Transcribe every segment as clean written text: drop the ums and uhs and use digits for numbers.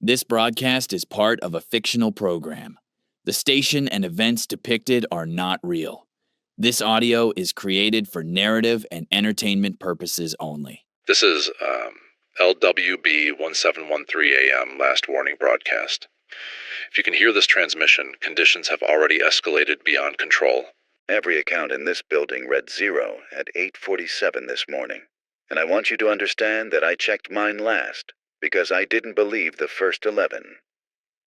This broadcast is part of a fictional program. The station and events depicted are not real. This audio is created for narrative and entertainment purposes only. This is LWB 1713 AM last warning broadcast. If you can hear this transmission, conditions have already escalated beyond control. Every account in this building read 0 at 8:47 this morning. And I want you to understand that I checked mine last because I didn't believe the first 11.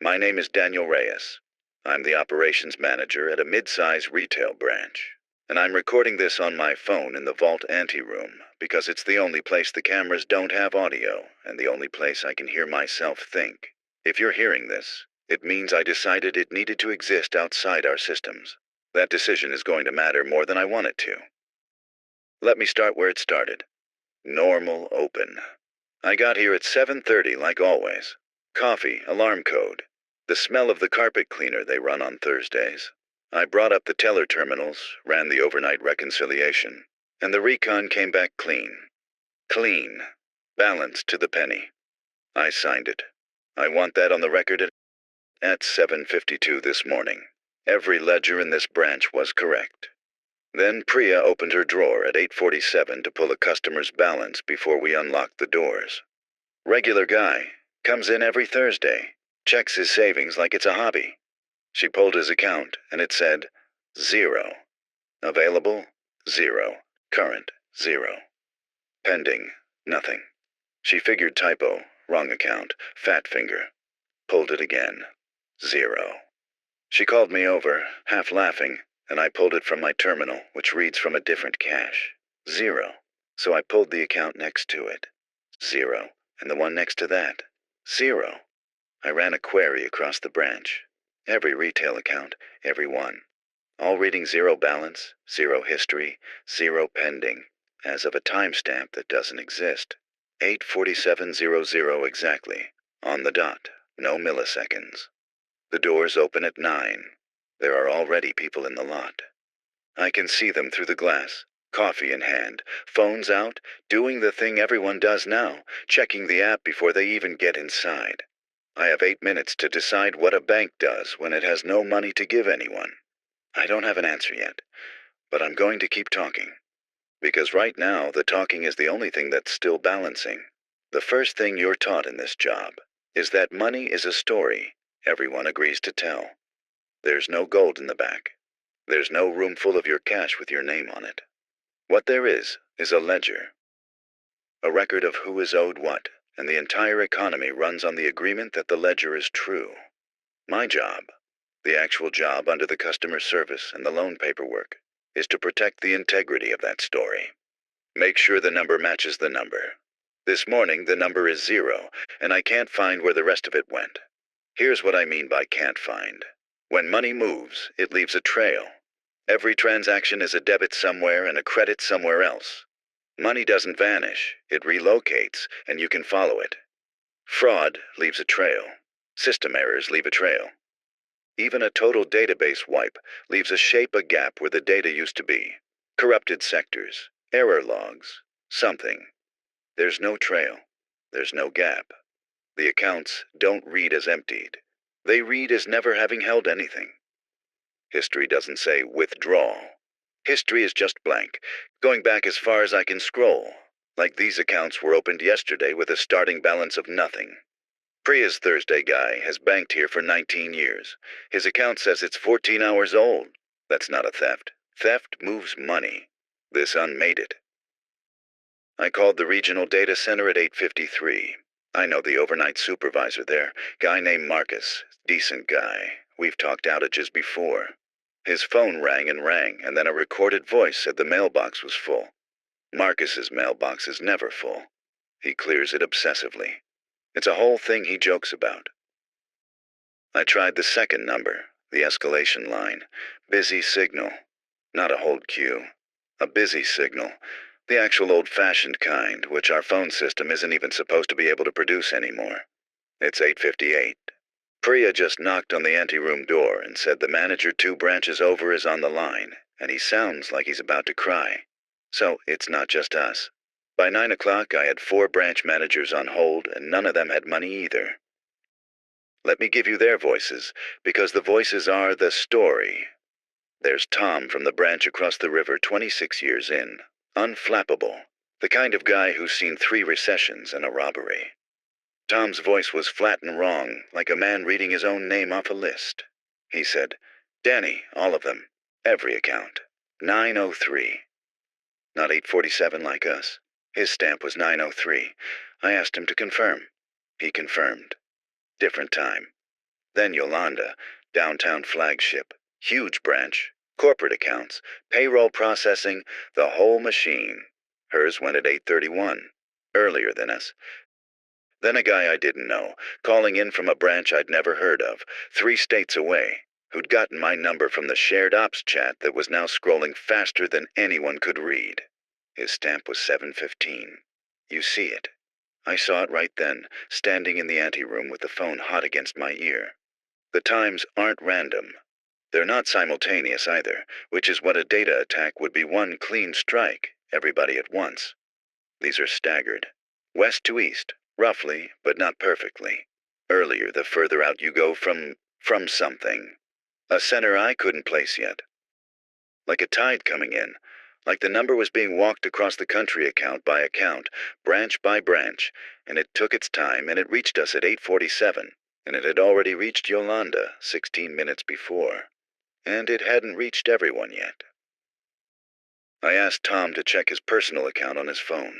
My name is Daniel Reyes. I'm the operations manager at a mid-size retail branch. And I'm recording this on my phone in the vault anteroom because it's the only place the cameras don't have audio and the only place I can hear myself think. If you're hearing this, it means I decided it needed to exist outside our systems. That decision is going to matter more than I want it to. Let me start where it started. Normal open. I got here at 7:30 like always. Coffee, alarm code. The smell of the carpet cleaner they run on Thursdays. I brought up the teller terminals, ran the overnight reconciliation, and the recon came back clean. Clean. Balanced to the penny. I signed it. I want that on the record at 7:52 this morning. Every ledger in this branch was correct. Then Priya opened her drawer at 8:47 to pull a customer's balance before we unlocked the doors. Regular guy. Comes in every Thursday. Checks his savings like it's a hobby. She pulled his account, and it said, 0. Available, 0. Current, 0. Pending, nothing. She figured typo, wrong account, fat finger. Pulled it again, 0. She called me over, half laughing, and I pulled it from my terminal, which reads from a different cache, 0. So I pulled the account next to it, 0. And the one next to that, 0. I ran a query across the branch. Every retail account, every one. All reading 0 balance, 0 history, 0 pending, as of a timestamp that doesn't exist. 8:47:00 exactly, on the dot, no milliseconds. The doors open at 9. There are already people in the lot. I can see them through the glass, coffee in hand, phones out, doing the thing everyone does now, checking the app before they even get inside. I have 8 minutes to decide what a bank does when it has no money to give anyone. I don't have an answer yet, but I'm going to keep talking. Because right now, the talking is the only thing that's still balancing. The first thing you're taught in this job is that money is a story everyone agrees to tell. There's no gold in the back. There's no room full of your cash with your name on it. What there is a ledger. A record of who is owed what, and the entire economy runs on the agreement that the ledger is true. My job, the actual job under the customer service and the loan paperwork, is to protect the integrity of that story. Make sure the number matches the number. This morning the number is 0, and I can't find where the rest of it went. Here's what I mean by can't find. When money moves, it leaves a trail. Every transaction is a debit somewhere and a credit somewhere else. Money doesn't vanish, it relocates, and you can follow it. Fraud leaves a trail. System errors leave a trail. Even a total database wipe leaves a gap where the data used to be. Corrupted sectors, error logs, something. There's no trail. There's no gap. The accounts don't read as emptied. They read as never having held anything. History doesn't say withdrawal. History is just blank, going back as far as I can scroll, like these accounts were opened yesterday with a starting balance of nothing. Priya's Thursday guy has banked here for 19 years. His account says it's 14 hours old. That's not a theft. Theft moves money. This unmade it. I called the regional data center at 8:53. I know the overnight supervisor there, guy named Marcus. Decent guy. We've talked outages before. His phone rang, and then a recorded voice said the mailbox was full. Marcus's mailbox is never full. He clears it obsessively. It's a whole thing he jokes about. I tried the second number, the escalation line. Busy signal. Not a hold queue. A busy signal. The actual old-fashioned kind, which our phone system isn't even supposed to be able to produce anymore. It's 8:58. Priya just knocked on the anteroom door and said the manager 2 branches over is on the line, and he sounds like he's about to cry. So it's not just us. By 9 o'clock, I had 4 branch managers on hold, and none of them had money either. Let me give you their voices, because the voices are the story. There's Tom from the branch across the river, 26 years in. Unflappable. The kind of guy who's seen 3 recessions and a robbery. Tom's voice was flat and wrong, like a man reading his own name off a list. He said, "Danny, all of them. Every account. 903. Not 847 like us. His stamp was 903. I asked him to confirm. He confirmed. Different time. Then Yolanda, downtown flagship, huge branch, corporate accounts, payroll processing, the whole machine. Hers went at 831, earlier than us. Then a guy I didn't know, calling in from a branch I'd never heard of, 3 states away, who'd gotten my number from the shared ops chat that was now scrolling faster than anyone could read. His stamp was 715. You see it. I saw it right then, standing in the anteroom with the phone hot against my ear. The times aren't random. They're not simultaneous either, which is what a data attack would be, one clean strike, everybody at once. These are staggered. West to east, roughly, but not perfectly. Earlier the further out you go from something. A center I couldn't place yet. Like a tide coming in. Like the number was being walked across the country account by account, branch by branch, and it took its time, and it reached us at 847, and it had already reached Yolanda 16 minutes before. And it hadn't reached everyone yet. I asked Tom to check his personal account on his phone.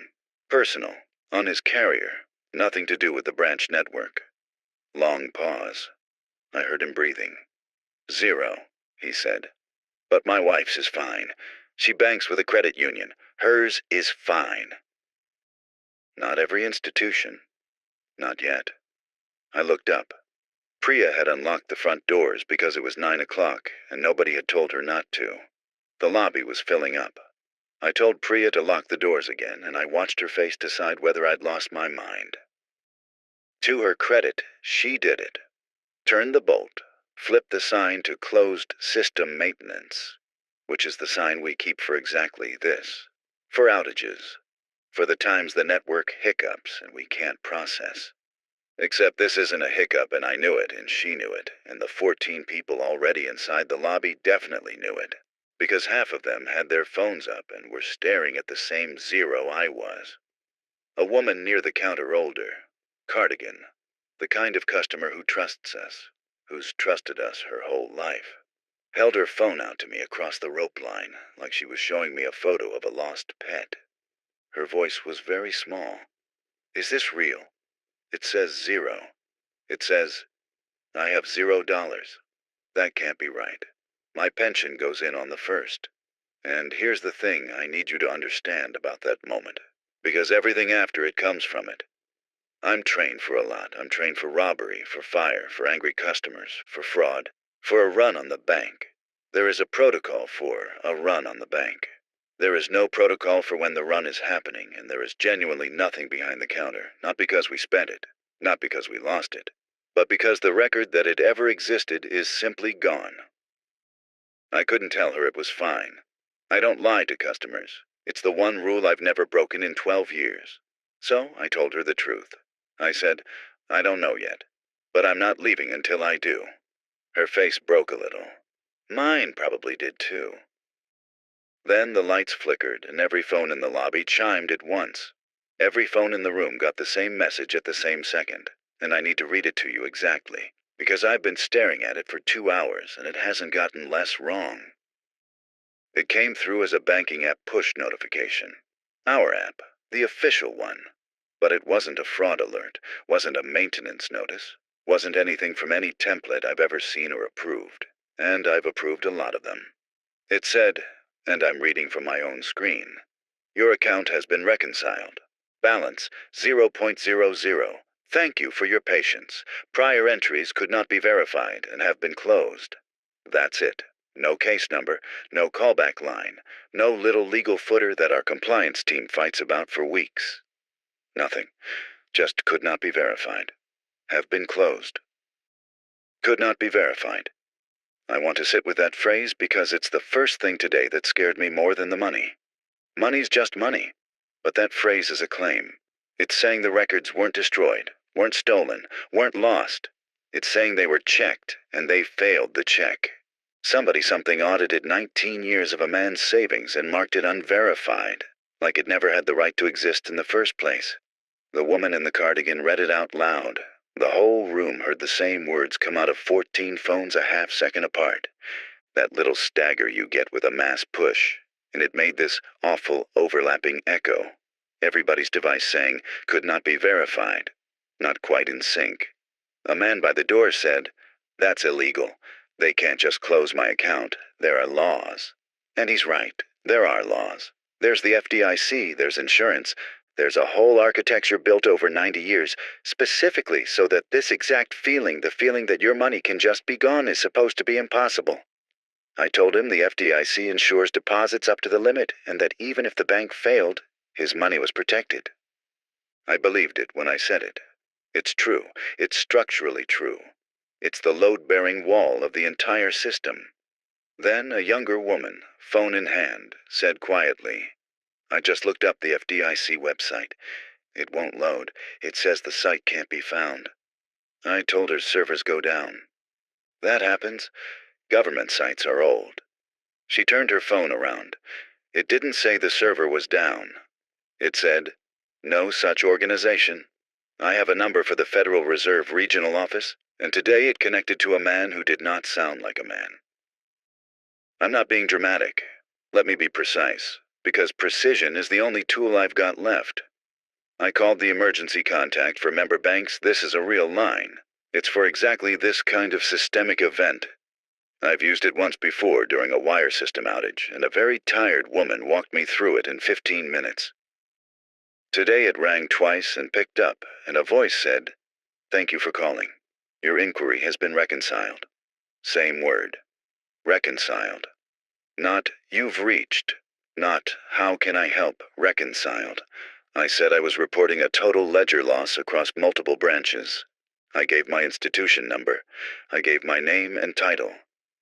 Personal, on his carrier, nothing to do with the branch network. Long pause. I heard him breathing. 0, he said. But my wife's is fine. She banks with a credit union. Hers is fine. Not every institution. Not yet. I looked up. Priya had unlocked the front doors because it was 9 o'clock, and nobody had told her not to. The lobby was filling up. I told Priya to lock the doors again, and I watched her face decide whether I'd lost my mind. To her credit, she did it. Turned the bolt, flipped the sign to closed system maintenance, which is the sign we keep for exactly this. For outages. For the times the network hiccups and we can't process. Except this isn't a hiccup, and I knew it, and she knew it, and the 14 people already inside the lobby definitely knew it, because half of them had their phones up and were staring at the same 0 I was. A woman near the counter, older, cardigan, the kind of customer who trusts us, who's trusted us her whole life, held her phone out to me across the rope line, like she was showing me a photo of a lost pet. Her voice was very small. Is this real? It says 0. It says, I have $0. That can't be right. My pension goes in on the 1st. And here's the thing I need you to understand about that moment, because everything after it comes from it. I'm trained for a lot. I'm trained for robbery, for fire, for angry customers, for fraud, for a run on the bank. There is a protocol for a run on the bank. There is no protocol for when the run is happening, and there is genuinely nothing behind the counter, not because we spent it, not because we lost it, but because the record that it ever existed is simply gone. I couldn't tell her it was fine. I don't lie to customers. It's the one rule I've never broken in 12 years. So I told her the truth. I said, I don't know yet, but I'm not leaving until I do. Her face broke a little. Mine probably did too. Then the lights flickered and every phone in the lobby chimed at once. Every phone in the room got the same message at the same second, and I need to read it to you exactly, because I've been staring at it for 2 hours and it hasn't gotten less wrong. It came through as a banking app push notification. Our app, the official one. But it wasn't a fraud alert, wasn't a maintenance notice, wasn't anything from any template I've ever seen or approved, and I've approved a lot of them. It said, and I'm reading from my own screen, your account has been reconciled. Balance 0.00. Thank you for your patience. Prior entries could not be verified and have been closed. That's it. No case number, no callback line, no little legal footer that our compliance team fights about for weeks. Nothing. Just could not be verified. Have been closed. Could not be verified. I want to sit with that phrase because it's the first thing today that scared me more than the money. Money's just money. But that phrase is a claim. It's saying the records weren't destroyed, weren't stolen, weren't lost. It's saying they were checked, and they failed the check. Something audited 19 years of a man's savings and marked it unverified, like it never had the right to exist in the first place. The woman in the cardigan read it out loud. The whole room heard the same words come out of 14 phones a half-second apart. That little stagger you get with a mass push, and it made this awful overlapping echo. Everybody's device saying, could not be verified. Not quite in sync. A man by the door said, "That's illegal. They can't just close my account. There are laws." And he's right. There are laws. There's the FDIC, there's insurance. There's a whole architecture built over 90 years, specifically so that this exact feeling, the feeling that your money can just be gone, is supposed to be impossible. I told him the FDIC insures deposits up to the limit, and that even if the bank failed, his money was protected. I believed it when I said it. It's true. It's structurally true. It's the load-bearing wall of the entire system. Then a younger woman, phone in hand, said quietly, "I just looked up the FDIC website. It won't load. It says the site can't be found." I told her servers go down. That happens. Government sites are old. She turned her phone around. It didn't say the server was down. It said, "No such organization. I have a number for the Federal Reserve Regional Office, and today it connected to a man who did not sound like a man." I'm not being dramatic. Let me be precise, because precision is the only tool I've got left. I called the emergency contact for member banks. This is a real line. It's for exactly this kind of systemic event. I've used it once before during a wire system outage, and a very tired woman walked me through it in 15 minutes. Today it rang twice and picked up, and a voice said, "Thank you for calling. Your inquiry has been reconciled." Same word. Reconciled. Not, "You've reached." Not, "How can I help?" Reconciled. I said I was reporting a total ledger loss across multiple branches. I gave my institution number. I gave my name and title.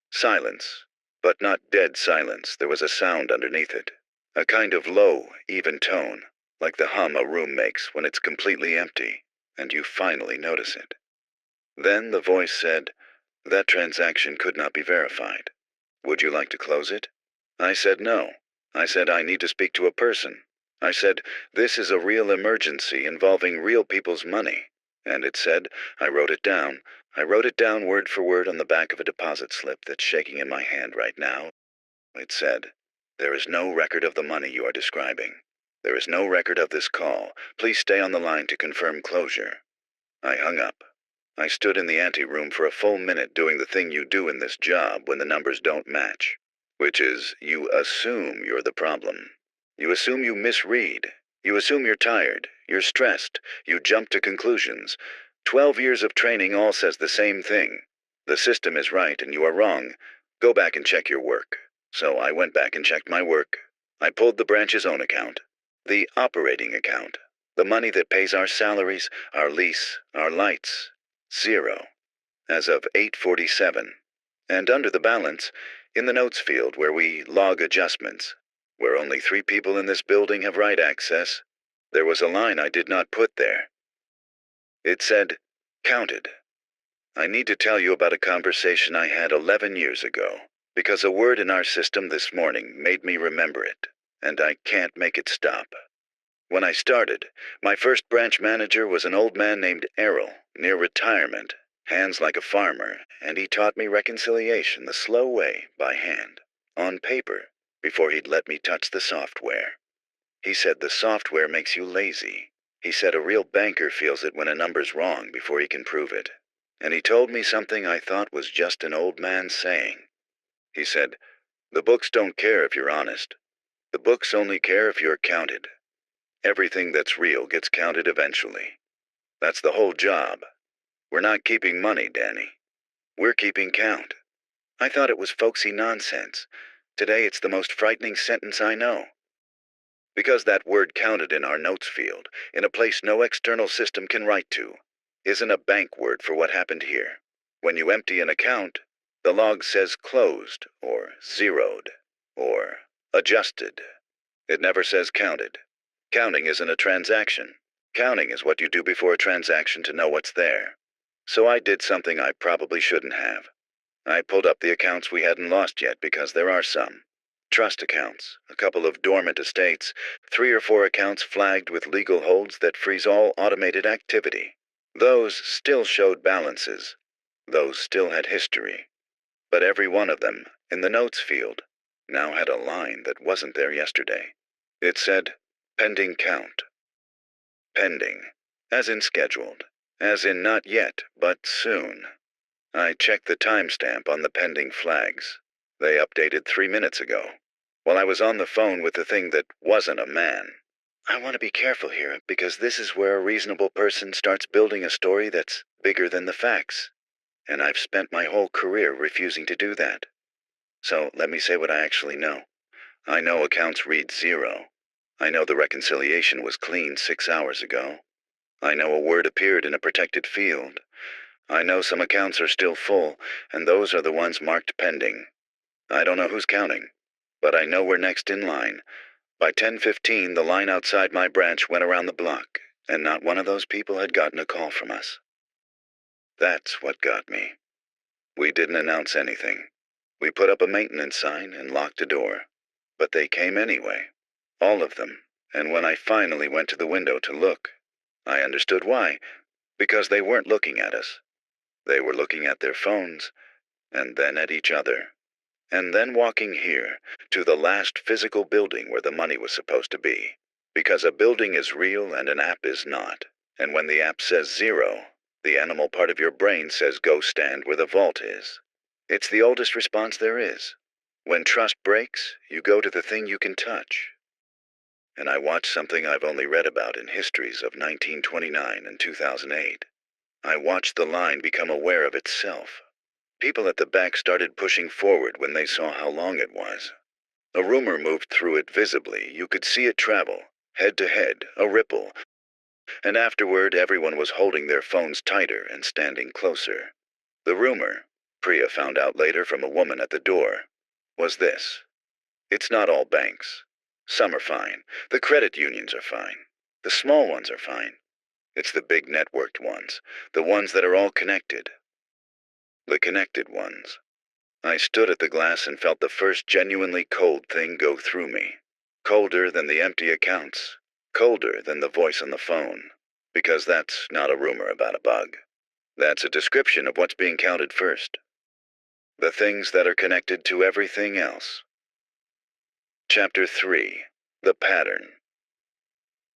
Silence. But not dead silence. There was a sound underneath it. A kind of low, even tone, like the hum a room makes when it's completely empty, and you finally notice it. Then the voice said, "That transaction could not be verified. Would you like to close it?" I said no. I said I need to speak to a person. I said, "This is a real emergency involving real people's money." And it said, I wrote it down. I wrote it down word for word on the back of a deposit slip that's shaking in my hand right now. It said, "There is no record of the money you are describing. There is no record of this call. Please stay on the line to confirm closure." I hung up. I stood in the anteroom for a full minute doing the thing you do in this job when the numbers don't match, which is you assume you're the problem. You assume you misread. You assume you're tired. You're stressed. You jump to conclusions. 12 years of training all says the same thing. The system is right and you are wrong. Go back and check your work. So I went back and checked my work. I pulled the branch's own account, the operating account, the money that pays our salaries, our lease, our lights. 0. As of 8/47. And under the balance, in the notes field where we log adjustments, where only 3 people in this building have write access, there was a line I did not put there. It said, "Counted." I need to tell you about a conversation I had 11 years ago, because a word in our system this morning made me remember it, and I can't make it stop. When I started, my first branch manager was an old man named Errol, near retirement, hands like a farmer, and he taught me reconciliation the slow way, by hand, on paper, before he'd let me touch the software. He said the software makes you lazy. He said a real banker feels it when a number's wrong before he can prove it. And he told me something I thought was just an old man saying. He said, "The books don't care if you're honest. The books only care if you're counted. Everything that's real gets counted eventually. That's the whole job. We're not keeping money, Danny. We're keeping count." I thought it was folksy nonsense. Today it's the most frightening sentence I know. Because that word counted in our notes field, in a place no external system can write to, isn't a bank word for what happened here. When you empty an account, the log says closed, or zeroed, or adjusted. It never says counted. Counting isn't a transaction. Counting is what you do before a transaction to know what's there. So I did something I probably shouldn't have. I pulled up the accounts we hadn't lost yet because there are some. Trust accounts, a couple of dormant estates, 3 or 4 accounts flagged with legal holds that freeze all automated activity. Those still showed balances. Those still had history. But every one of them, in the notes field, now had a line that wasn't there yesterday. It said, pending count. Pending. As in scheduled. As in not yet, but soon. I checked the timestamp on the pending flags. They updated 3 minutes ago, while I was on the phone with the thing that wasn't a man. I want to be careful here, because this is where a reasonable person starts building a story that's bigger than the facts. And I've spent my whole career refusing to do that. So let me say what I actually know. I know accounts read 0. I know the reconciliation was cleaned 6 hours ago. I know a word appeared in a protected field. I know some accounts are still full, and those are the ones marked pending. I don't know who's counting, but I know we're next in line. By 10:15, the line outside my branch went around the block, and not one of those people had gotten a call from us. That's what got me. We didn't announce anything. We put up a maintenance sign and locked a door. But they came anyway. All of them. And when I finally went to the window to look, I understood why. Because they weren't looking at us. They were looking at their phones, and then at each other. And then walking here, to the last physical building where the money was supposed to be. Because a building is real and an app is not. And when the app says 0, the animal part of your brain says go stand where the vault is. It's the oldest response there is. When trust breaks, you go to the thing you can touch. And I watched something I've only read about in histories of 1929 and 2008. I watched the line become aware of itself. People at the back started pushing forward when they saw how long it was. A rumor moved through it visibly. You could see it travel, head to head, a ripple. And afterward, everyone was holding their phones tighter and standing closer. The rumor, Priya found out later from a woman at the door, was this. It's not all banks. Some are fine. The credit unions are fine. The small ones are fine. It's the big networked ones, the ones that are all connected. The connected ones. I stood at the glass and felt the first genuinely cold thing go through me. Colder than the empty accounts. Colder than the voice on the phone. Because that's not a rumor about a bug. That's a description of what's being counted first. The things that are connected to everything else. Chapter 3. The Pattern.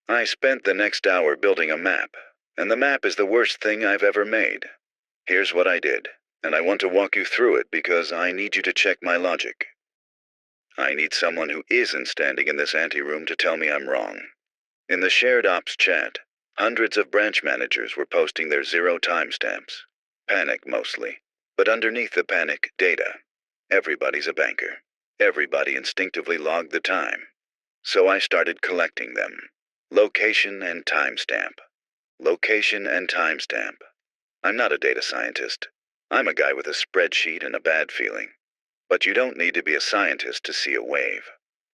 I spent the next hour building a map, and the map is the worst thing I've ever made. Here's what I did, and I want to walk you through it because I need you to check my logic. I need someone who isn't standing in this anteroom to tell me I'm wrong. In the shared ops chat, hundreds of branch managers were posting their 0 timestamps. Panic mostly, but underneath the panic, data. Everybody's a banker. Everybody instinctively logged the time. So I started collecting them. Location and timestamp. Location and timestamp. I'm not a data scientist. I'm a guy with a spreadsheet and a bad feeling. But you don't need to be a scientist to see a wave.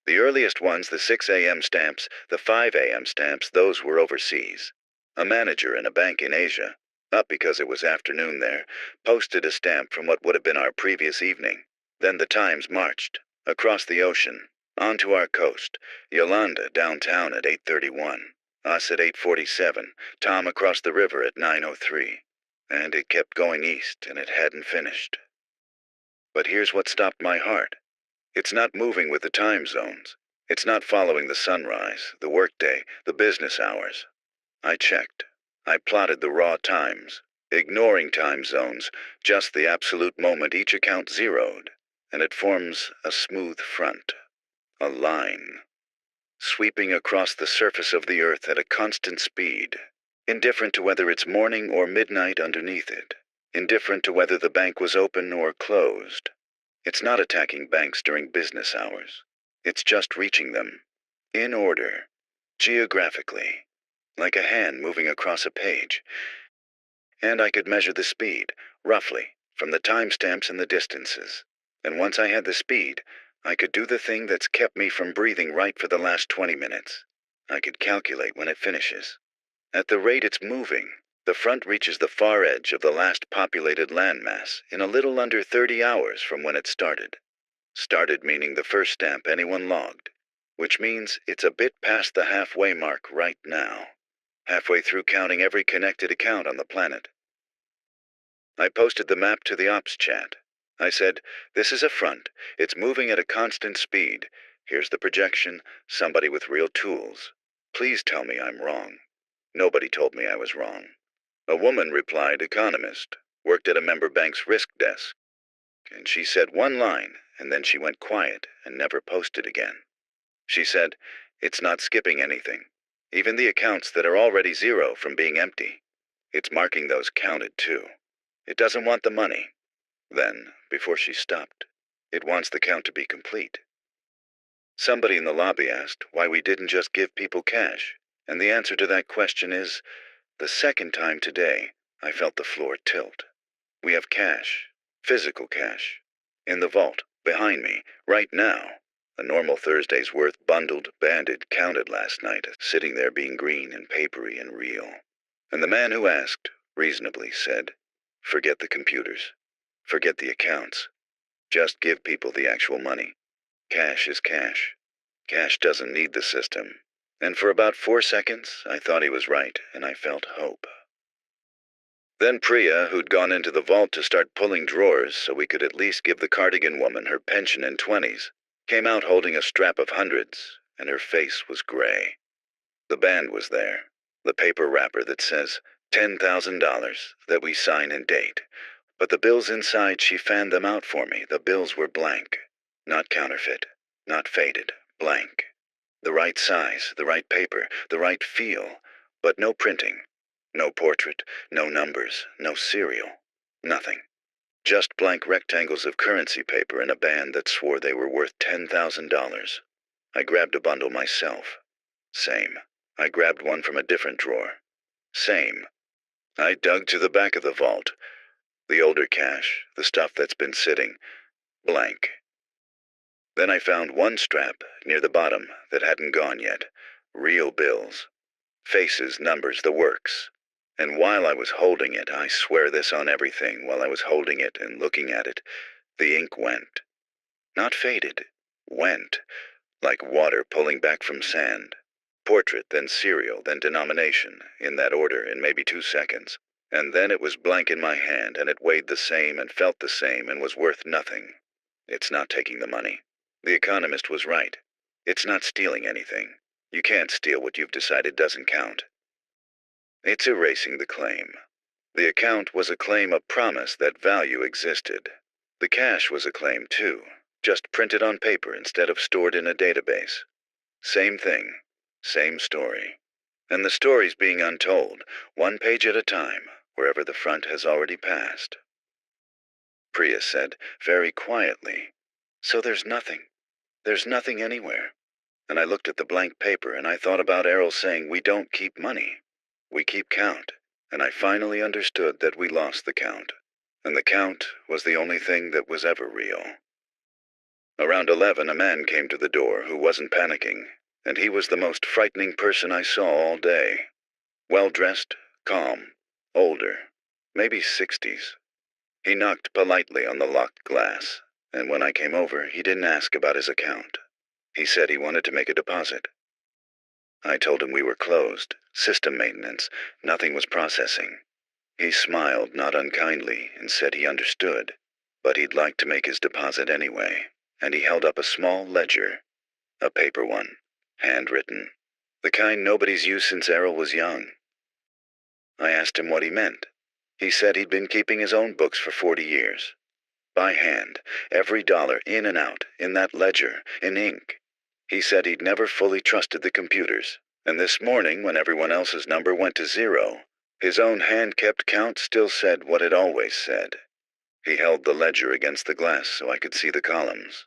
The earliest ones, the 6 a.m. stamps, the 5 a.m. stamps, those were overseas. A manager in a bank in Asia, up because it was afternoon there, posted a stamp from what would have been our previous evening. Then the times marched, across the ocean, onto our coast, Yolanda downtown at 8:31, us at 8:47, Tom across the river at 9:03. And it kept going east, and it hadn't finished. But here's what stopped my heart. It's not moving with the time zones. It's not following the sunrise, the workday, the business hours. I checked. I plotted the raw times, ignoring time zones, just the absolute moment each account zeroed, and it forms a smooth front, a line, sweeping across the surface of the earth at a constant speed, indifferent to whether it's morning or midnight underneath it, indifferent to whether the bank was open or closed. It's not attacking banks during business hours. It's just reaching them, in order, geographically, like a hand moving across a page. And I could measure the speed, roughly, from the timestamps and the distances. And once I had the speed, I could do the thing that's kept me from breathing right for the last 20 minutes. I could calculate when it finishes. At the rate it's moving, The front reaches the far edge of the last populated landmass in a little under 30 hours from when it started. Started meaning the first stamp anyone logged, which means it's a bit past the halfway mark right now. Halfway through counting every connected account on the planet. I posted the map to the ops chat. I said, "This is a front. It's moving at a constant speed. Here's the projection, somebody with real tools. Please tell me I'm wrong." Nobody told me I was wrong. A woman replied, economist, worked at a member bank's risk desk. And she said one line, and then she went quiet and never posted again. She said, "It's not skipping anything. Even the accounts that are already zero from being empty. It's marking those counted too. It doesn't want the money." Then, before she stopped, "It wants the count to be complete." Somebody in the lobby asked why we didn't just give people cash, and the answer to that question is, the second time today, I felt the floor tilt. We have cash, physical cash, in the vault, behind me, right now. A normal Thursday's worth bundled, banded, counted last night, sitting there being green and papery and real. And the man who asked, reasonably, said, "Forget the computers. Forget the accounts. Just give people the actual money. Cash is cash. Cash doesn't need the system." And for about 4 seconds, I thought he was right, and I felt hope. Then Priya, who'd gone into the vault to start pulling drawers so we could at least give the cardigan woman her pension in 20s, came out holding a strap of hundreds, and her face was gray. The band was there, the paper wrapper that says $10,000 that we sign and date. But the bills inside, she fanned them out for me. The bills were blank. Not counterfeit, not faded, blank. The right size, the right paper, the right feel, but no printing. No portrait, no numbers, no serial, nothing. Just blank rectangles of currency paper in a band that swore they were worth $10,000. I grabbed a bundle myself. Same. I grabbed one from a different drawer. Same. I dug to the back of the vault. The older cash, the stuff that's been sitting, blank. Then I found one strap near the bottom that hadn't gone yet. Real bills. Faces, numbers, the works. And while I was holding it, I swear this on everything, while I was holding it and looking at it, the ink went. Not faded, went, like water pulling back from sand. Portrait, then serial, then denomination, in that order, in maybe 2 seconds. And then it was blank in my hand, and it weighed the same and felt the same and was worth nothing. It's not taking the money. The economist was right. It's not stealing anything. You can't steal what you've decided doesn't count. It's erasing the claim. The account was a claim of promise that value existed. The cash was a claim too, just printed on paper instead of stored in a database. Same thing, same story. And the story's being untold, 1 page at a time, wherever the front has already passed. Priya said, very quietly, "So there's nothing. There's nothing anywhere." And I looked at the blank paper and I thought about Errol saying, "We don't keep money. We keep count." And I finally understood that we lost the count. And the count was the only thing that was ever real. Around 11, a man came to the door who wasn't panicking, and he was the most frightening person I saw all day. Well-dressed, calm, older, maybe 60s. He knocked politely on the locked glass, and when I came over, he didn't ask about his account. He said he wanted to make a deposit. I told him we were closed, system maintenance, nothing was processing. He smiled, not unkindly, and said he understood, but he'd like to make his deposit anyway, and he held up a small ledger, a paper one, handwritten, the kind nobody's used since Errol was young. I asked him what he meant. He said he'd been keeping his own books for 40 years. By hand, every dollar in and out, in that ledger, in ink. He said he'd never fully trusted the computers, and this morning, when everyone else's number went to 0, his own hand-kept count still said what it always said. He held the ledger against the glass so I could see the columns.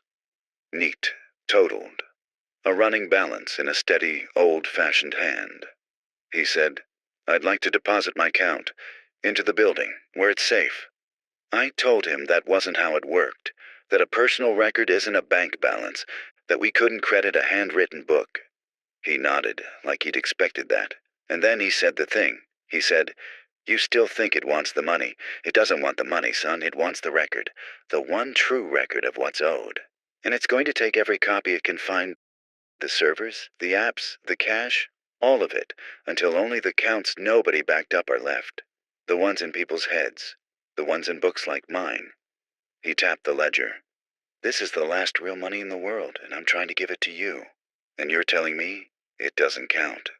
Neat, totaled. A running balance in a steady, old-fashioned hand. He said, "I'd like to deposit my count into the building, where it's safe." I told him that wasn't how it worked, that a personal record isn't a bank balance, that we couldn't credit a handwritten book. He nodded, like he'd expected that, and then he said the thing. He said, You still think it wants the money. It doesn't want the money, son. It wants the record. The one true record of what's owed. And it's going to take every copy it can find. The servers, the apps, the cache, all of it, until only the counts nobody backed up are left. The ones in people's heads. The ones in books like mine. He tapped the ledger. This is the last real money in the world, and I'm trying to give it to you. And you're telling me it doesn't count.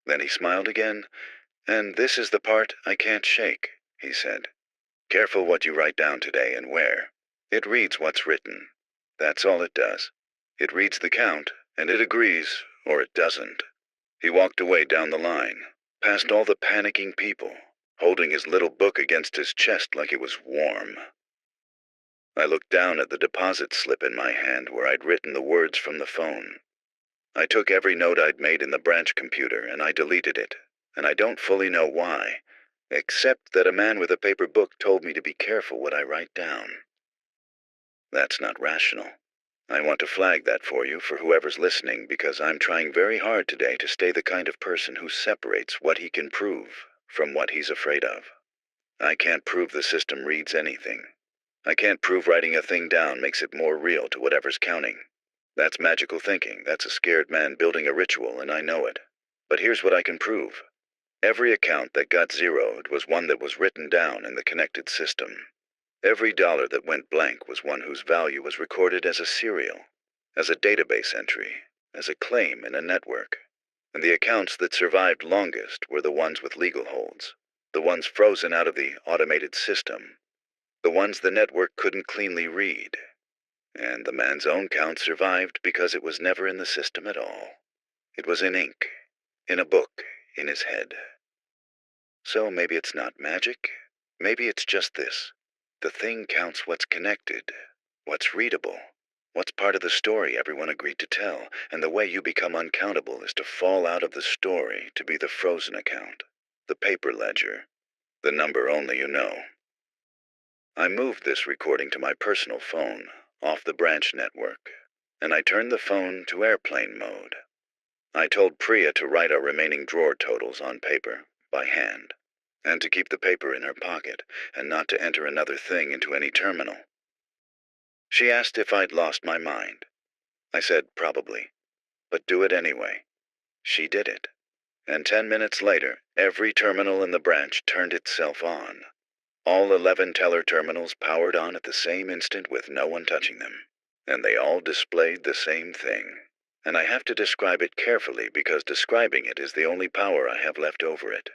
Then he smiled again. And this is the part I can't shake, he said. Careful what you write down today and where. It reads what's written. That's all it does. It reads the count, and it agrees, or it doesn't. He walked away down the line, past all the panicking people, holding his little book against his chest like it was warm. I looked down at the deposit slip in my hand where I'd written the words from the phone. I took every note I'd made in the branch computer and I deleted it, and I don't fully know why, except that a man with a paper book told me to be careful what I write down. That's not rational. I want to flag that for you, for whoever's listening, because I'm trying very hard today to stay the kind of person who separates what he can prove from what he's afraid of. I can't prove the system reads anything. I can't prove writing a thing down makes it more real to whatever's counting. That's magical thinking. That's a scared man building a ritual, and I know it. But here's what I can prove. Every account that got zeroed was one that was written down in the connected system. Every dollar that went blank was one whose value was recorded as a serial, as a database entry, as a claim in a network. And the accounts that survived longest were the ones with legal holds, the ones frozen out of the automated system, the ones the network couldn't cleanly read. And the man's own count survived because it was never in the system at all. It was in ink, in a book, in his head. So maybe it's not magic. Maybe it's just this. The thing counts what's connected, what's readable, what's part of the story everyone agreed to tell, and the way you become uncountable is to fall out of the story to be the frozen account, the paper ledger, the number only you know. I moved this recording to my personal phone, off the branch network, and I turned the phone to airplane mode. I told Priya to write our remaining drawer totals on paper, by hand, and to keep the paper in her pocket, and not to enter another thing into any terminal. She asked if I'd lost my mind. I said probably, but do it anyway. She did it, and 10 minutes later, every terminal in the branch turned itself on. All 11 teller terminals powered on at the same instant with no one touching them, and they all displayed the same thing. And I have to describe it carefully because describing it is the only power I have left over it.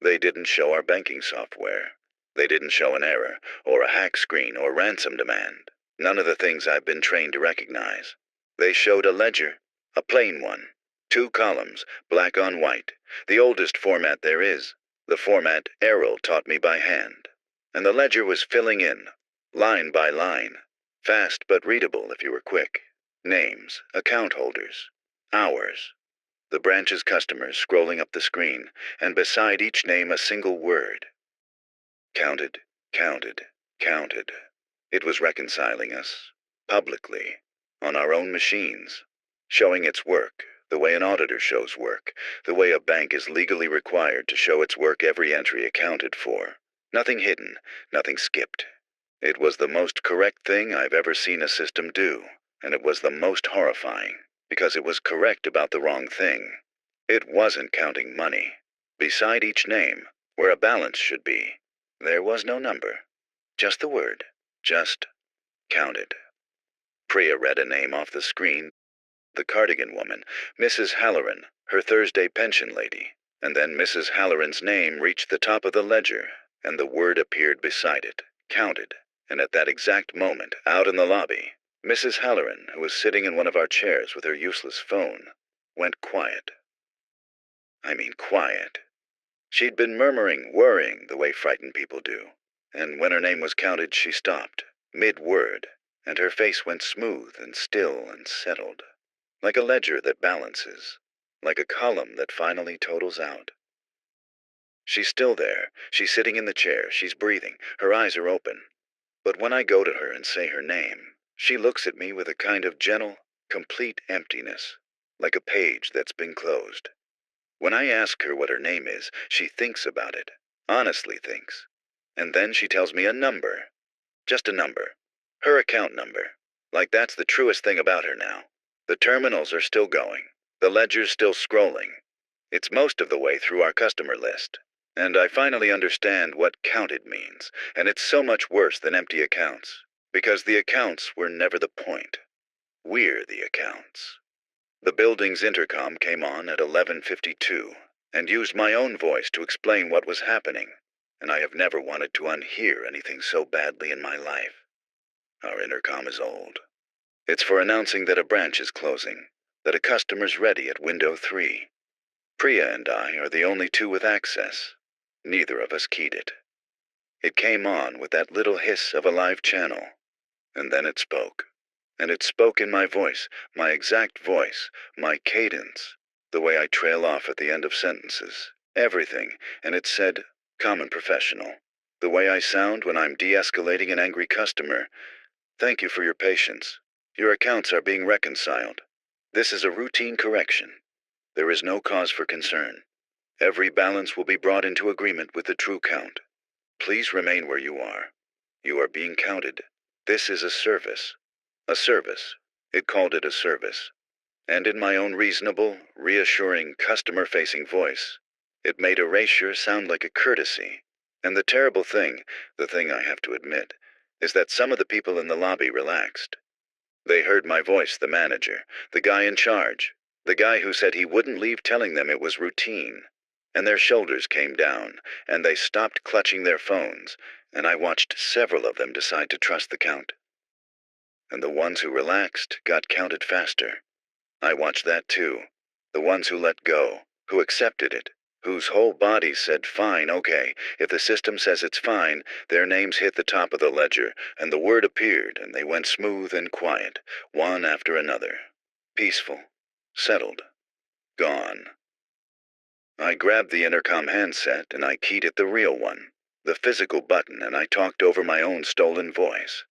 They didn't show our banking software. They didn't show an error, or a hack screen, or ransom demand. None of the things I've been trained to recognize. They showed a ledger, a plain one. 2 columns, black on white. The oldest format there is. The format Errol taught me by hand. And the ledger was filling in, line by line. Fast but readable if you were quick. Names, account holders, hours. The branch's customers scrolling up the screen, and beside each name a single word. Counted, counted, counted. It was reconciling us, publicly, on our own machines, showing its work, the way an auditor shows work, the way a bank is legally required to show its work every entry accounted for. Nothing hidden, nothing skipped. It was the most correct thing I've ever seen a system do, and it was the most horrifying, because it was correct about the wrong thing. It wasn't counting money. Beside each name, where a balance should be, there was no number, just the word, just counted. Priya read a name off the screen, the cardigan woman, Mrs. Halloran, her Thursday pension lady, and then Mrs. Halloran's name reached the top of the ledger, and the word appeared beside it, counted, and at that exact moment, out in the lobby, Mrs. Halloran, who was sitting in one of our chairs with her useless phone, went quiet. I mean quiet. She'd been murmuring, worrying the way frightened people do, and when her name was counted she stopped, mid-word, and her face went smooth and still and settled, like a ledger that balances, like a column that finally totals out. She's still there, she's sitting in the chair, she's breathing, her eyes are open, but when I go to her and say her name, she looks at me with a kind of gentle, complete emptiness, like a page that's been closed. When I ask her what her name is, she thinks about it, honestly thinks. And then she tells me a number. Just a number. Her account number. Like that's the truest thing about her now. The terminals are still going. The ledger's still scrolling. It's most of the way through our customer list. And I finally understand what counted means, and it's so much worse than empty accounts. Because the accounts were never the point. We're the accounts. The building's intercom came on at 11:52 and used my own voice to explain what was happening, and I have never wanted to unhear anything so badly in my life. Our intercom is old. It's for announcing that a branch is closing, that a customer's ready at window 3. Priya and I are the only two with access. Neither of us keyed it. It came on with that little hiss of a live channel, and then it spoke. And it spoke in my voice, my exact voice, my cadence, the way I trail off at the end of sentences, everything, and it said, common professional, the way I sound when I'm de-escalating an angry customer. Thank you for your patience. Your accounts are being reconciled. This is a routine correction. There is no cause for concern. Every balance will be brought into agreement with the true count. Please remain where you are. You are being counted. This is a service. A service. It called it a service. And in my own reasonable, reassuring, customer-facing voice, it made erasure sound like a courtesy. And the terrible thing, the thing I have to admit, is that some of the people in the lobby relaxed. They heard my voice, the manager, the guy in charge, the guy who said he wouldn't leave telling them it was routine. And their shoulders came down, and they stopped clutching their phones, and I watched several of them decide to trust the count. And the ones who relaxed got counted faster. I watched that too. The ones who let go, who accepted it, whose whole bodies said, fine, okay, if the system says it's fine, their names hit the top of the ledger, and the word appeared, and they went smooth and quiet, one after another. Peaceful, settled, gone. I grabbed the intercom handset, and I keyed it the real one, the physical button, and I talked over my own stolen voice.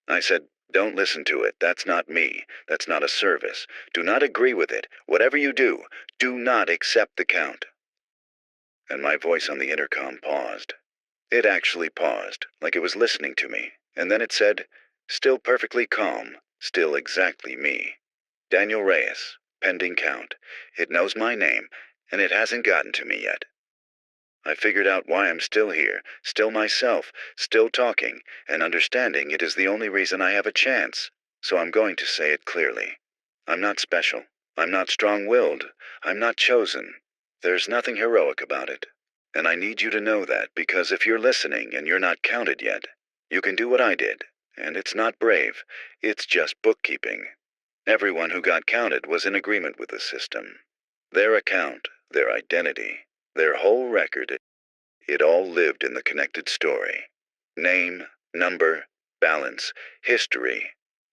I said, don't listen to it. That's not me. That's not a service. Do not agree with it. Whatever you do not accept the count. And my voice on the intercom paused. It actually paused, like it was listening to me. And then it said, still perfectly calm, still exactly me. Daniel Reyes, pending count. It knows my name, and it hasn't gotten to me yet. I figured out why I'm still here, still myself, still talking, and understanding it is the only reason I have a chance, so I'm going to say it clearly. I'm not special. I'm not strong-willed. I'm not chosen. There's nothing heroic about it. And I need you to know that, because if you're listening and you're not counted yet, you can do what I did, and it's not brave. It's just bookkeeping. Everyone who got counted was in agreement with the system. Their account, their identity, their whole record, it all lived in the connected story. Name, number, balance, history,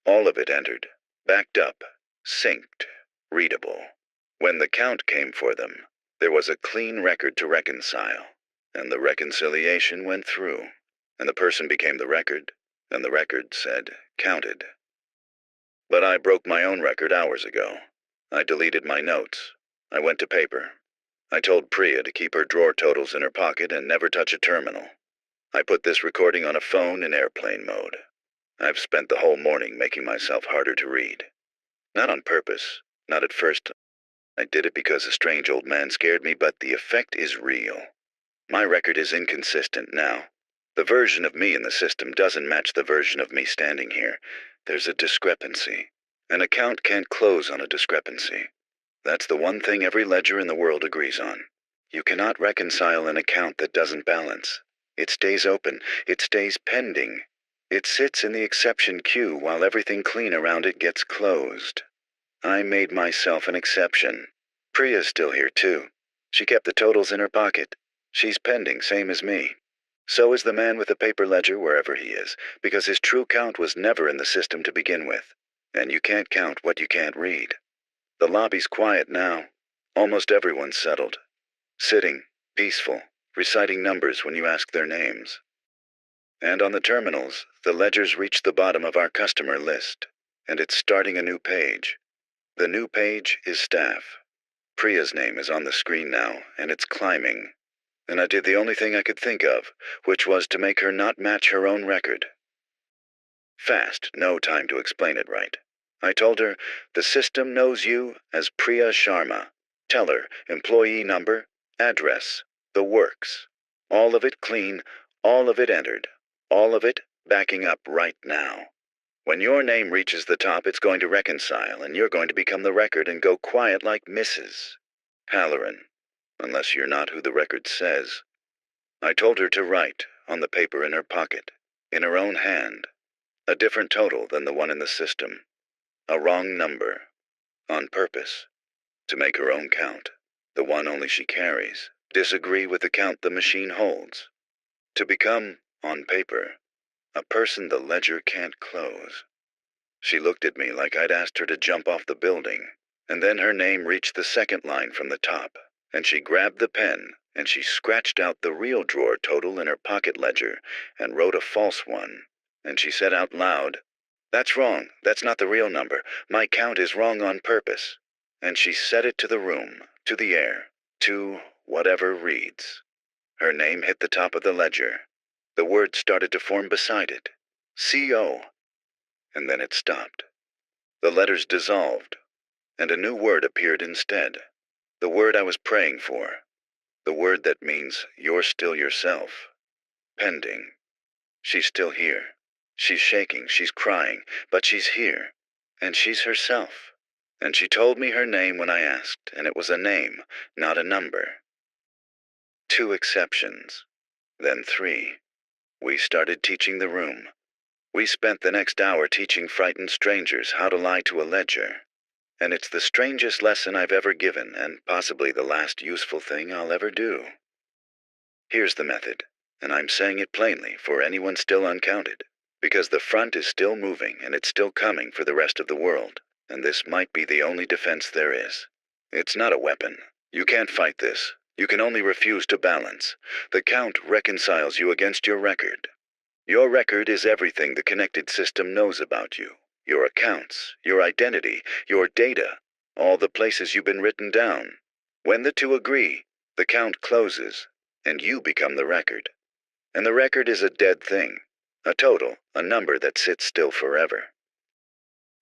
all of it entered, backed up, synced, readable. When the count came for them, there was a clean record to reconcile, and the reconciliation went through, and the person became the record, and the record said, counted. But I broke my own record hours ago. I deleted my notes. I went to paper. I told Priya to keep her drawer totals in her pocket and never touch a terminal. I put this recording on a phone in airplane mode. I've spent the whole morning making myself harder to read. Not on purpose, not at first. I did it because a strange old man scared me, but the effect is real. My record is inconsistent now. The version of me in the system doesn't match the version of me standing here. There's a discrepancy. An account can't close on a discrepancy. That's the one thing every ledger in the world agrees on. You cannot reconcile an account that doesn't balance. It stays open. It stays pending. It sits in the exception queue while everything clean around it gets closed. I made myself an exception. Priya's still here too. She kept the totals in her pocket. She's pending, same as me. So is the man with the paper ledger wherever he is, because his true count was never in the system to begin with. And you can't count what you can't read. The lobby's quiet now. Almost everyone's settled. Sitting, peaceful, reciting numbers when you ask their names. And on the terminals, the ledgers reach the bottom of our customer list, and it's starting a new page. The new page is staff. Priya's name is on the screen now, and it's climbing. And I did the only thing I could think of, which was to make her not match her own record. Fast, no time to explain it right. I told her, the system knows you as Priya Sharma. Tell her, employee number, address, the works. All of it clean, all of it entered, all of it backing up right now. When your name reaches the top, it's going to reconcile, and you're going to become the record and go quiet like Mrs. Halloran, unless you're not who the record says. I told her to write, on the paper in her pocket, in her own hand, a different total than the one in the system. A wrong number. On purpose. To make her own count. The one only she carries. Disagree with the count the machine holds. To become, on paper, a person the ledger can't close. She looked at me like I'd asked her to jump off the building, and then her name reached the second line from the top, and she grabbed the pen, and she scratched out the real drawer total in her pocket ledger and wrote a false one, and she said out loud, "That's wrong, that's not the real number, my count is wrong on purpose." And she said it to the room, to the air, to whatever reads. Her name hit the top of the ledger. The word started to form beside it. C.O. And then it stopped. The letters dissolved, and a new word appeared instead. The word I was praying for. The word that means you're still yourself. Pending. She's still here. She's shaking, she's crying, but she's here. And she's herself. And she told me her name when I asked, and it was a name, not a number. 2 exceptions. Then 3. We started teaching the room. We spent the next hour teaching frightened strangers how to lie to a ledger. And it's the strangest lesson I've ever given, and possibly the last useful thing I'll ever do. Here's the method, and I'm saying it plainly for anyone still uncounted, because the front is still moving and it's still coming for the rest of the world, and this might be the only defense there is. It's not a weapon. You can't fight this. You can only refuse to balance. The count reconciles you against your record. Your record is everything the connected system knows about you. Your accounts, your identity, your data, all the places you've been written down. When the two agree, the count closes, and you become the record. And the record is a dead thing, a total, a number that sits still forever.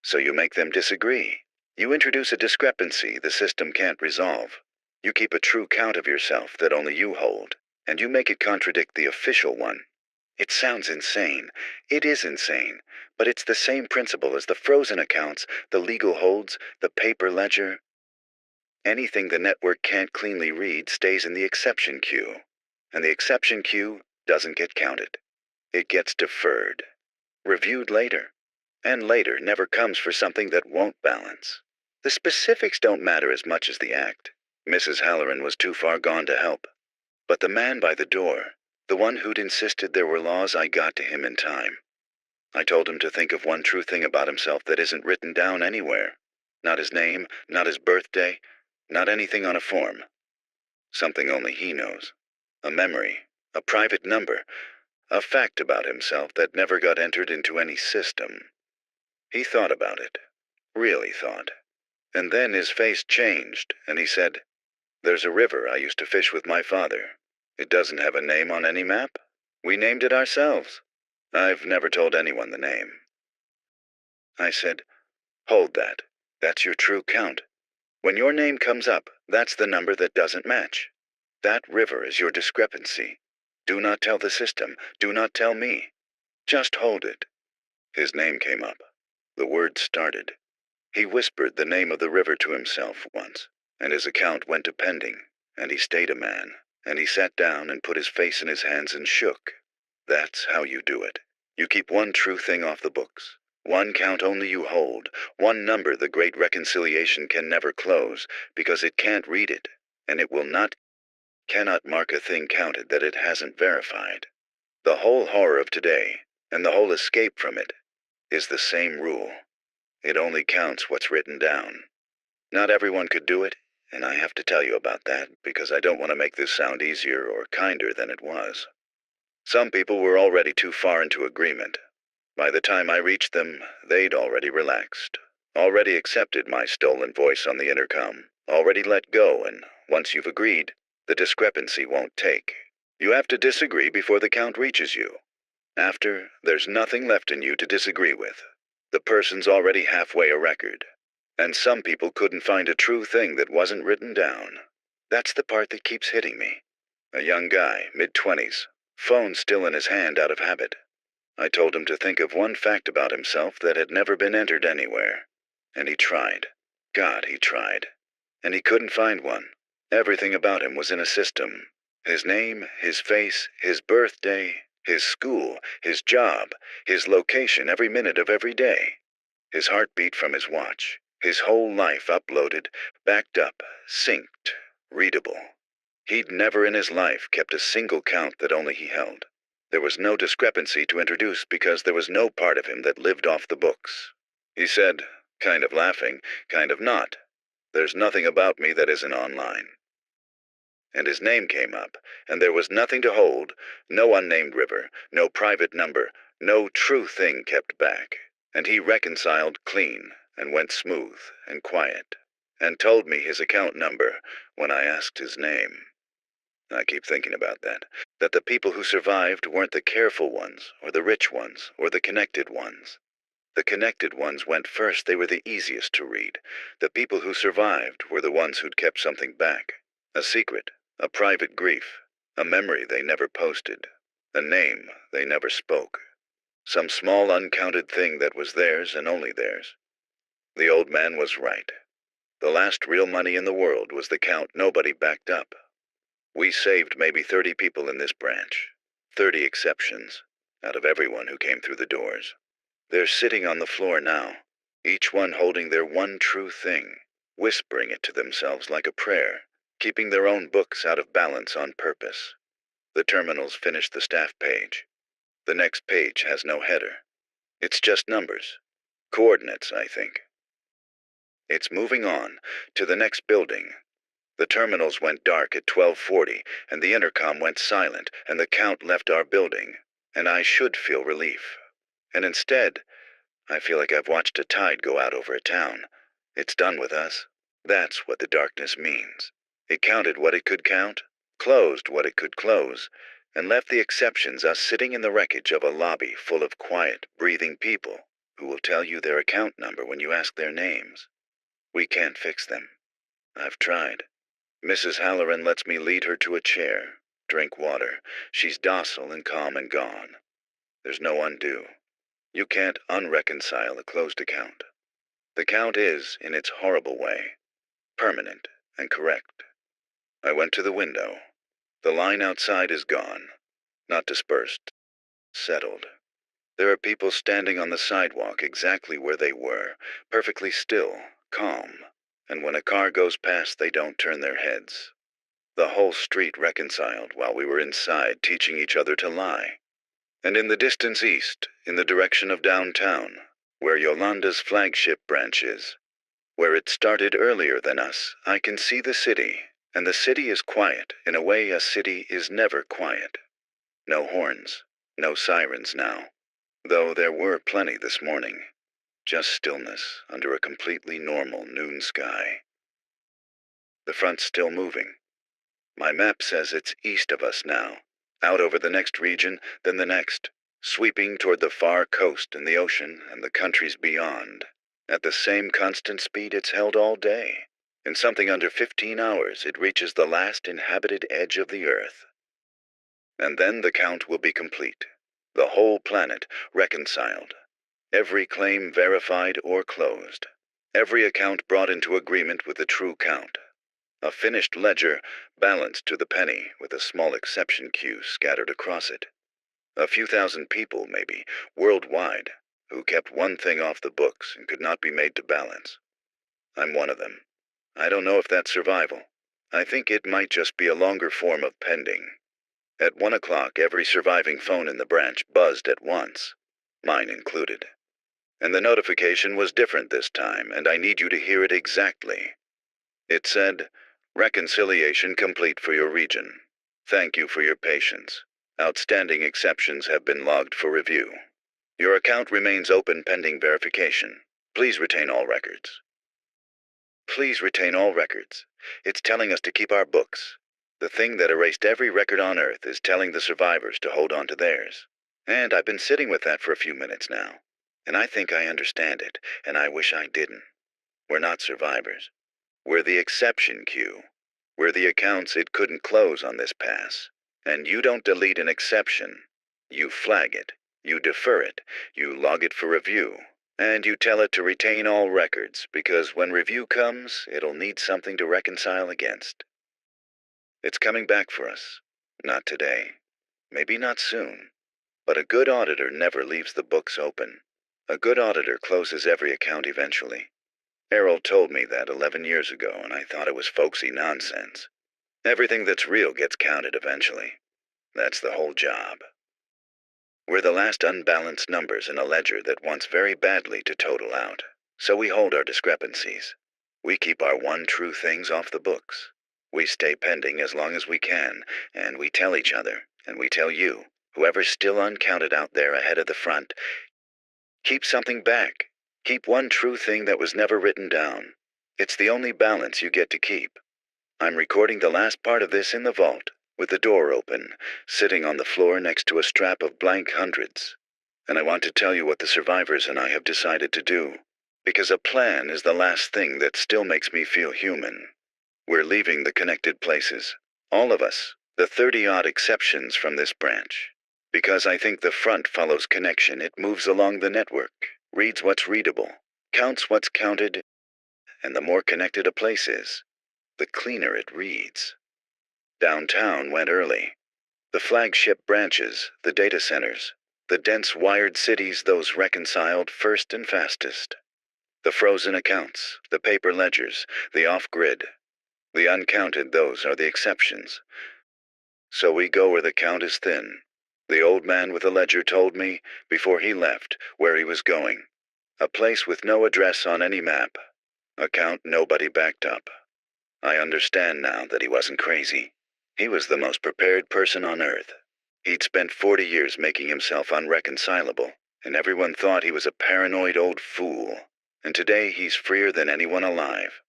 So you make them disagree. You introduce a discrepancy the system can't resolve. You keep a true count of yourself that only you hold, and you make it contradict the official one. It sounds insane. It is insane, but it's the same principle as the frozen accounts, the legal holds, the paper ledger. Anything the network can't cleanly read stays in the exception queue, and the exception queue doesn't get counted. It gets deferred, reviewed later, and later never comes for something that won't balance. The specifics don't matter as much as the act. Mrs. Halloran was too far gone to help. But the man by the door, the one who'd insisted there were laws, I got to him in time. I told him to think of one true thing about himself that isn't written down anywhere. Not his name, not his birthday, not anything on a form. Something only he knows. A memory, a private number, a fact about himself that never got entered into any system. He thought about it. Really thought. And then his face changed, and he said, "There's a river I used to fish with my father. It doesn't have a name on any map. We named it ourselves. I've never told anyone the name." I said, "Hold that. That's your true count. When your name comes up, that's the number that doesn't match. That river is your discrepancy. Do not tell the system. Do not tell me. Just hold it." His name came up. The word started. He whispered the name of the river to himself once, and his account went to pending, and he stayed a man, and he sat down and put his face in his hands and shook. That's how you do it. You keep one true thing off the books. One count only you hold. One number the great reconciliation can never close, because it can't read it, and it cannot mark a thing counted that it hasn't verified. The whole horror of today, and the whole escape from it, is the same rule. It only counts what's written down. Not everyone could do it, and I have to tell you about that because I don't want to make this sound easier or kinder than it was. Some people were already too far into agreement. By the time I reached them, they'd already relaxed, already accepted my stolen voice on the intercom, Already let go, and once you've agreed, the discrepancy won't take. You have to disagree before the count reaches you. After, there's nothing left in you to disagree with. The person's already halfway a record. And some people couldn't find a true thing that wasn't written down. That's the part that keeps hitting me. A young guy, mid-20s, phone still in his hand out of habit. I told him to think of one fact about himself that had never been entered anywhere. And he tried. God, he tried. And he couldn't find one. Everything about him was in a system. His name, his face, his birthday, his school, his job, his location every minute of every day. His heartbeat from his watch. His whole life uploaded, backed up, synced, readable. He'd never in his life kept a single count that only he held. There was no discrepancy to introduce because there was no part of him that lived off the books. He said, kind of laughing, kind of not, "There's nothing about me that isn't online." And his name came up, and there was nothing to hold, no unnamed river, no private number, no true thing kept back. And he reconciled clean, and went smooth and quiet, and told me his account number when I asked his name. I keep thinking about that the people who survived weren't the careful ones, or the rich ones, or the connected ones. The connected ones went first, they were the easiest to read. The people who survived were the ones who'd kept something back. A secret, a private grief, a memory they never posted, a name they never spoke. Some small uncounted thing that was theirs and only theirs. The old man was right. The last real money in the world was the count nobody backed up. We saved maybe 30 people in this branch. 30 exceptions, out of everyone who came through the doors. They're sitting on the floor now, each one holding their one true thing, whispering it to themselves like a prayer, keeping their own books out of balance on purpose. The terminals finished the staff page. The next page has no header. It's just numbers. Coordinates, I think. It's moving on, to the next building. The terminals went dark at 12:40, and the intercom went silent, and the count left our building, and I should feel relief. And instead, I feel like I've watched a tide go out over a town. It's done with us. That's what the darkness means. It counted what it could count, closed what it could close, and left the exceptions us sitting in the wreckage of a lobby full of quiet, breathing people who will tell you their account number when you ask their names. We can't fix them. I've tried. Mrs. Halloran lets me lead her to a chair, drink water. She's docile and calm and gone. There's no undo. You can't unreconcile a closed account. The count is, in its horrible way, permanent and correct. I went to the window. The line outside is gone. Not dispersed. Settled. There are people standing on the sidewalk exactly where they were, perfectly still, calm. And when a car goes past, they don't turn their heads. The whole street reconciled while we were inside teaching each other to lie. And in the distance east, in the direction of downtown, where Yolanda's flagship branch is, where it started earlier than us, I can see the city, and the city is quiet in a way a city is never quiet. No horns, no sirens now, though there were plenty this morning. Just stillness under a completely normal noon sky. The front's still moving. My map says it's east of us now, out over the next region, then the next, sweeping toward the far coast and the ocean and the countries beyond, at the same constant speed it's held all day. In something under 15 hours, it reaches the last inhabited edge of the earth. And then the count will be complete. The whole planet reconciled. Every claim verified or closed. Every account brought into agreement with the true count. A finished ledger, balanced to the penny, with a small exception queue scattered across it. A few thousand people, maybe, worldwide, who kept one thing off the books and could not be made to balance. I'm one of them. I don't know if that's survival. I think it might just be a longer form of pending. At 1 o'clock, every surviving phone in the branch buzzed at once, mine included. And the notification was different this time, and I need you to hear it exactly. It said, "Reconciliation complete for your region. Thank you for your patience. Outstanding exceptions have been logged for review. Your account remains open pending verification. Please retain all records." Please retain all records. It's telling us to keep our books. The thing that erased every record on Earth is telling the survivors to hold on to theirs. And I've been sitting with that for a few minutes now. And I think I understand it, and I wish I didn't. We're not survivors. We're the exception, Q. We're the accounts it couldn't close on this pass. And you don't delete an exception. You flag it. You defer it. You log it for review. And you tell it to retain all records, because when review comes, it'll need something to reconcile against. It's coming back for us. Not today. Maybe not soon. But a good auditor never leaves the books open. A good auditor closes every account eventually. Errol told me that 11 years ago, and I thought it was folksy nonsense. Everything that's real gets counted eventually. That's the whole job. We're the last unbalanced numbers in a ledger that wants very badly to total out, so we hold our discrepancies. We keep our one true things off the books. We stay pending as long as we can, and we tell each other, and we tell you, whoever's still uncounted out there ahead of the front, keep something back. Keep one true thing that was never written down. It's the only balance you get to keep. I'm recording the last part of this in the vault, with the door open, sitting on the floor next to a strap of blank hundreds. And I want to tell you what the survivors and I have decided to do, because a plan is the last thing that still makes me feel human. We're leaving the connected places, all of us, the 30-odd exceptions from this branch. Because I think the front follows connection, it moves along the network, reads what's readable, counts what's counted, and the more connected a place is, the cleaner it reads. Downtown went early. The flagship branches, the data centers, the dense wired cities, those reconciled first and fastest. The frozen accounts, the paper ledgers, the off-grid. The uncounted, those are the exceptions. So we go where the count is thin. The old man with the ledger told me, before he left, where he was going. A place with no address on any map. A count nobody backed up. I understand now that he wasn't crazy. He was the most prepared person on Earth. He'd spent 40 years making himself unreconcilable, and everyone thought he was a paranoid old fool. And today he's freer than anyone alive.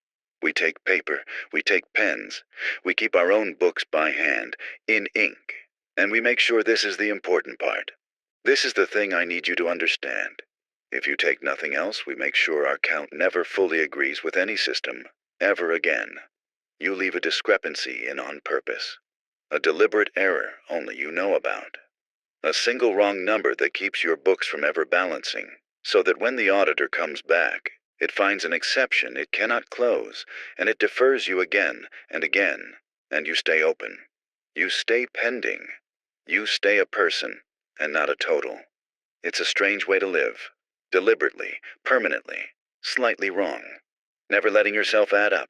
We take paper, we take pens, we keep our own books by hand, in ink, and we make sure this is the important part. This is the thing I need you to understand. If you take nothing else, we make sure our count never fully agrees with any system, ever again. You leave a discrepancy in on purpose. A deliberate error only you know about. A single wrong number that keeps your books from ever balancing, so that when the auditor comes back, it finds an exception it cannot close, and it defers you again and again, and you stay open. You stay pending. You stay a person, and not a total. It's a strange way to live. Deliberately, permanently, slightly wrong. Never letting yourself add up.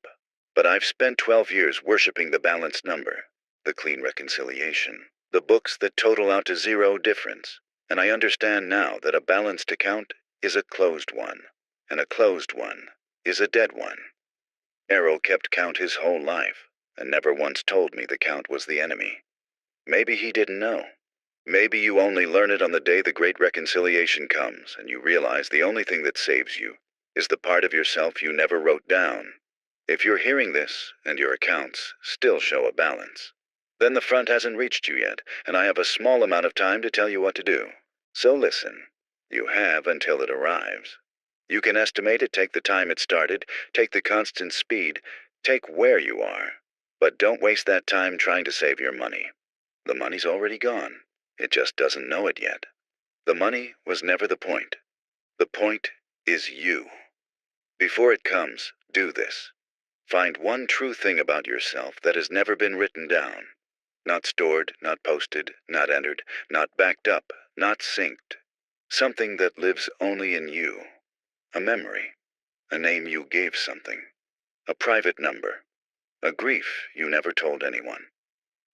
But I've spent 12 years worshiping the balanced number, the clean reconciliation, the books that total out to zero difference. And I understand now that a balanced account is a closed one, and a closed one is a dead one. Errol kept count his whole life, and never once told me the count was the enemy. Maybe he didn't know. Maybe you only learn it on the day the great reconciliation comes, and you realize the only thing that saves you is the part of yourself you never wrote down. If you're hearing this, and your accounts still show a balance, then the front hasn't reached you yet, and I have a small amount of time to tell you what to do. So listen. You have until it arrives. You can estimate it, take the time it started, take the constant speed, take where you are. But don't waste that time trying to save your money. The money's already gone. It just doesn't know it yet. The money was never the point. The point is you. Before it comes, do this. Find one true thing about yourself that has never been written down. Not stored, not posted, not entered, not backed up, not synced. Something that lives only in you. A memory. A name you gave something. A private number. A grief you never told anyone.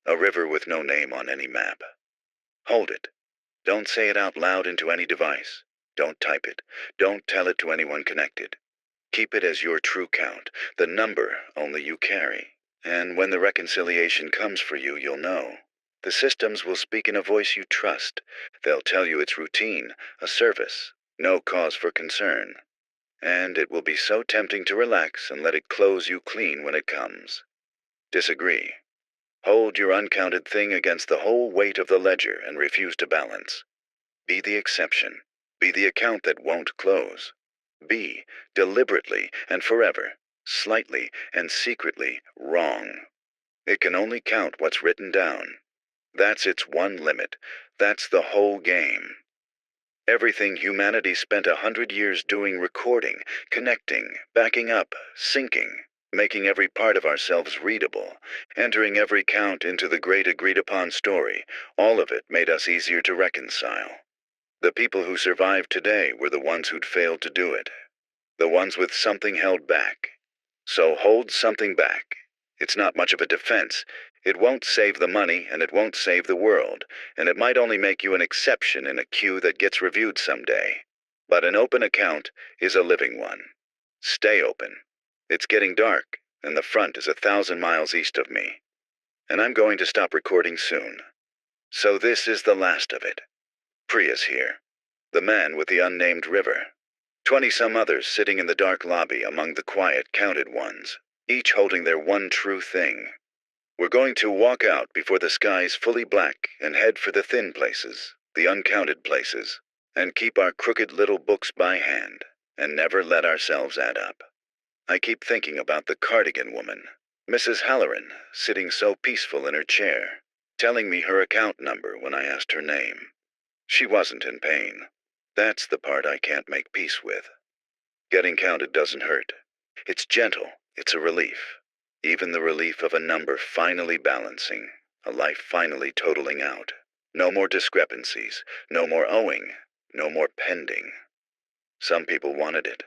A river with no name on any map. Hold it. Don't say it out loud into any device. Don't type it. Don't tell it to anyone connected. Keep it as your true count, the number only you carry. And when the reconciliation comes for you, you'll know. The systems will speak in a voice you trust. They'll tell you it's routine, a service, no cause for concern. And it will be so tempting to relax and let it close you clean when it comes. Disagree. Hold your uncounted thing against the whole weight of the ledger and refuse to balance. Be the exception. Be the account that won't close. Be, deliberately and forever, slightly and secretly wrong. It can only count what's written down. That's its one limit. That's the whole game. Everything humanity spent 100 years doing, recording, connecting, backing up, syncing, making every part of ourselves readable, entering every count into the great agreed-upon story, all of it made us easier to reconcile. The people who survived today were the ones who'd failed to do it. The ones with something held back. So hold something back. It's not much of a defense. It won't save the money, and it won't save the world, and it might only make you an exception in a queue that gets reviewed someday. But an open account is a living one. Stay open. It's getting dark, and the front is 1,000 miles east of me. And I'm going to stop recording soon. So this is the last of it. Priya's here. The man with the unnamed river. 20-some others sitting in the dark lobby among the quiet, counted ones, each holding their one true thing. We're going to walk out before the sky's fully black and head for the thin places, the uncounted places, and keep our crooked little books by hand, and never let ourselves add up. I keep thinking about the cardigan woman, Mrs. Halloran, sitting so peaceful in her chair, telling me her account number when I asked her name. She wasn't in pain. That's the part I can't make peace with. Getting counted doesn't hurt. It's gentle. It's a relief. Even the relief of a number finally balancing, a life finally totaling out. No more discrepancies, no more owing, no more pending. Some people wanted it.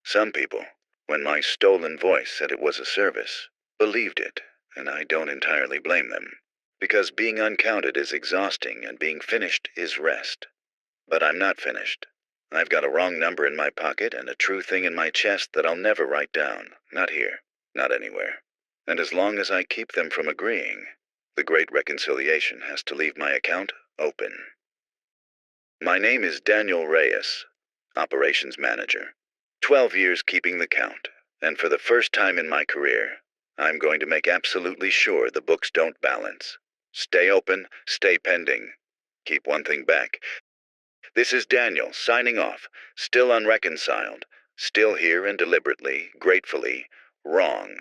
Some people, when my stolen voice said it was a service, believed it, and I don't entirely blame them. Because being uncounted is exhausting and being finished is rest. But I'm not finished. I've got a wrong number in my pocket and a true thing in my chest that I'll never write down. Not here. Not anywhere. And as long as I keep them from agreeing, the great reconciliation has to leave my account open. My name is Daniel Reyes, Operations Manager. 12 years keeping the count, and for the first time in my career, I'm going to make absolutely sure the books don't balance. Stay open, stay pending. Keep one thing back. This is Daniel, signing off, still unreconciled, still here and deliberately, gratefully, wrong.